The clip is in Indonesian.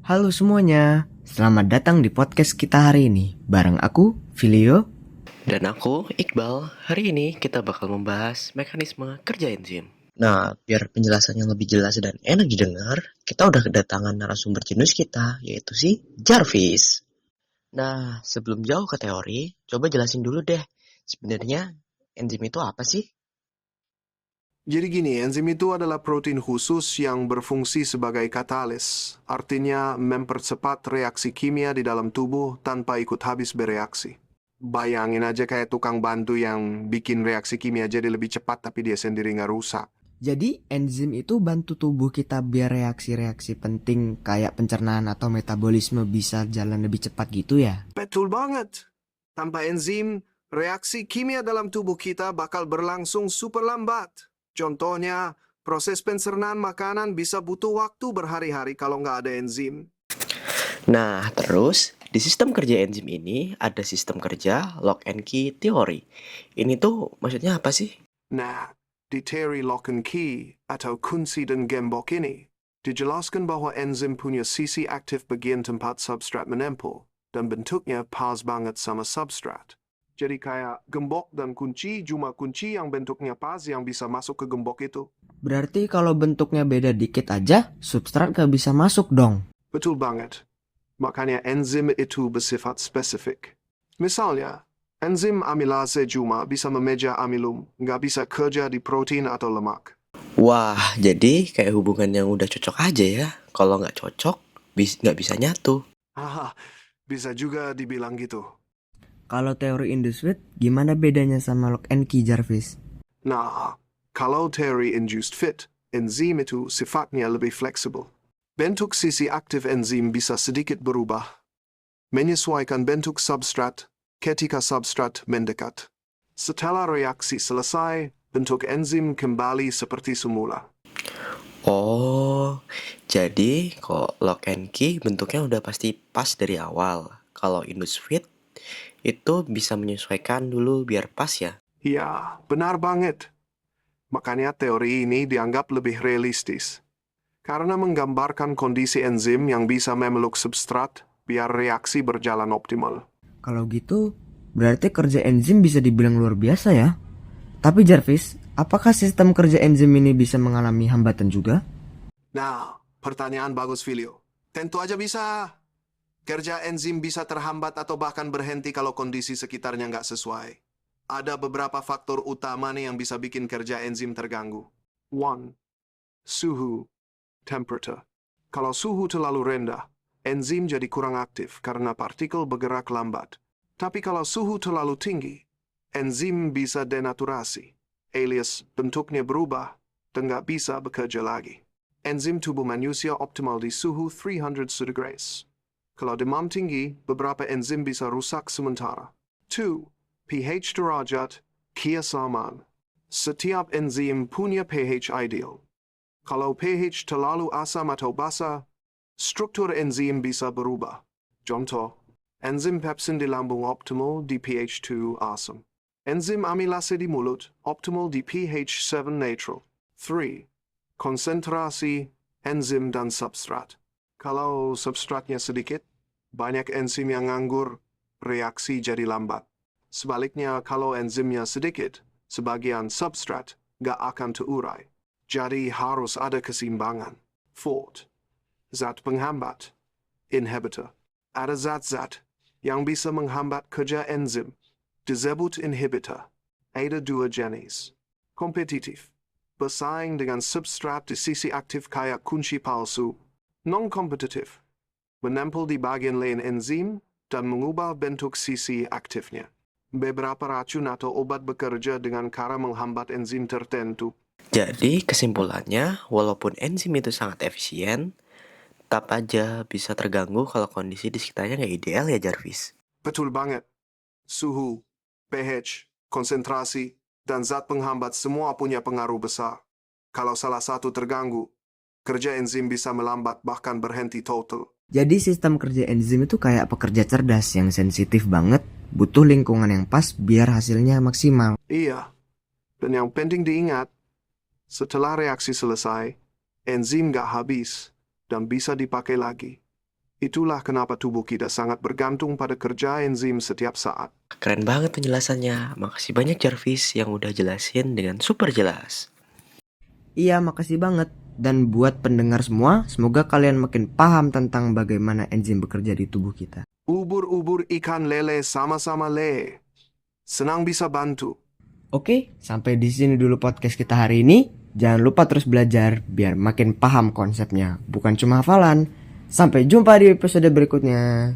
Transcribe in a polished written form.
Halo semuanya, selamat datang di podcast kita hari ini. Bareng aku, Filio. Dan aku, Iqbal. Hari ini kita bakal membahas mekanisme kerja enzim. Nah, biar penjelasannya lebih jelas dan enak didengar, kita udah kedatangan narasumber jenius kita, yaitu si Jarvis. Nah, sebelum jauh ke teori, coba jelasin dulu deh, sebenarnya enzim itu apa sih? Jadi gini, enzim itu adalah protein khusus yang berfungsi sebagai katalis, artinya mempercepat reaksi kimia di dalam tubuh tanpa ikut habis bereaksi. Bayangin aja kayak tukang bantu yang bikin reaksi kimia jadi lebih cepat tapi dia sendiri nggak rusak. Jadi enzim itu bantu tubuh kita biar reaksi-reaksi penting kayak pencernaan atau metabolisme bisa jalan lebih cepat gitu ya? Betul banget. Tanpa enzim, reaksi kimia dalam tubuh kita bakal berlangsung super lambat. Contohnya, proses pencernaan makanan bisa butuh waktu berhari-hari kalau nggak ada enzim. Nah, terus di sistem kerja enzim ini ada sistem kerja lock and key teori. Ini tuh maksudnya apa sih? Nah, di teori lock and key atau kunci dan gembok ini, dijelaskan bahwa enzim punya sisi aktif bagian tempat substrat menempel, dan bentuknya pas banget sama substrat. Jadi kayak gembok dan kunci, cuma kunci yang bentuknya pas yang bisa masuk ke gembok itu. Berarti kalau bentuknya beda dikit aja, substrat gak bisa masuk dong. Betul banget. Makanya enzim itu bersifat spesifik. Misalnya, enzim amilase cuma bisa memeja amilum, nggak bisa kerja di protein atau lemak. Wah, jadi kayak hubungan yang udah cocok aja ya. Kalau nggak cocok, nggak bisa nyatu. Haha, bisa juga dibilang gitu. Kalau teori induced fit, gimana bedanya sama lock and key, Jarvis? Nah, kalau teori induced fit, enzim itu sifatnya lebih fleksibel. Bentuk sisi aktif enzim bisa sedikit berubah, menyesuaikan bentuk substrat ketika substrat mendekat. Setelah reaksi selesai, bentuk enzim kembali seperti semula. Oh, jadi kok lock and key bentuknya udah pasti pas dari awal. Kalau induced fit, itu bisa menyesuaikan dulu biar pas ya. Ya, benar banget. Makanya teori ini dianggap lebih realistis. Karena menggambarkan kondisi enzim yang bisa memeluk substrat biar reaksi berjalan optimal. Kalau gitu, berarti kerja enzim bisa dibilang luar biasa ya? Tapi Jarvis, apakah sistem kerja enzim ini bisa mengalami hambatan juga? Nah, pertanyaan bagus, Filio. Tentu aja bisa. Kerja enzim bisa terhambat atau bahkan berhenti kalau kondisi sekitarnya nggak sesuai. Ada beberapa faktor utama nih yang bisa bikin kerja enzim terganggu. 1. Suhu, temperature. Kalau suhu terlalu rendah, enzim jadi kurang aktif karena partikel bergerak lambat. Tapi kalau suhu terlalu tinggi, enzim bisa denaturasi, alias bentuknya berubah dan nggak bisa bekerja lagi. Enzim tubuh manusia optimal di suhu 300 degrees. Kalau demam tinggi, beberapa enzim bisa rusak sementara. 2. pH derajat, kias aman. Setiap enzim punya pH ideal. Kalau pH terlalu asam atau basa, struktur enzim bisa berubah. Contoh, enzim pepsin di lambung optimal di pH 2 asam. Enzim amilase di mulut optimal di pH 7 neutral. 3. Konsentrasi enzim dan substrat. Kalau substratnya sedikit, banyak enzim yang nganggur, reaksi jadi lambat. Sebaliknya, kalau enzimnya sedikit, sebagian substrat nggak akan terurai. Jadi harus ada keseimbangan. 4. Zat penghambat, inhibitor. Ada zat-zat yang bisa menghambat kerja enzim, disebut inhibitor. Ada 2 jenis. Kompetitif, bersaing dengan substrat di sisi aktif kayak kunci palsu. Non-kompetitif, menempel di bagian lain enzim dan mengubah bentuk sisi aktifnya. Beberapa racun atau obat bekerja dengan cara menghambat enzim tertentu. Jadi kesimpulannya, walaupun enzim itu sangat efisien, tetap aja bisa terganggu kalau kondisi di sekitarnya nggak ideal ya, Jarvis. Betul banget. Suhu, pH, konsentrasi, dan zat penghambat semua punya pengaruh besar. Kalau salah satu terganggu, kerja enzim bisa melambat bahkan berhenti total. Jadi sistem kerja enzim itu kayak pekerja cerdas yang sensitif banget, butuh lingkungan yang pas biar hasilnya maksimal. Iya, dan yang penting diingat, setelah reaksi selesai, enzim nggak habis dan bisa dipakai lagi. Itulah kenapa tubuh kita sangat bergantung pada kerja enzim setiap saat. Keren banget penjelasannya. Makasih banyak Jarvis yang udah jelasin dengan super jelas. Iya, makasih banget. Dan buat pendengar semua, semoga kalian makin paham tentang bagaimana enzim bekerja di tubuh kita. Ubur-ubur ikan lele sama-sama le. Senang bisa bantu. Oke, sampai di sini dulu podcast kita hari ini. Jangan lupa terus belajar biar makin paham konsepnya, bukan cuma hafalan. Sampai jumpa di episode berikutnya.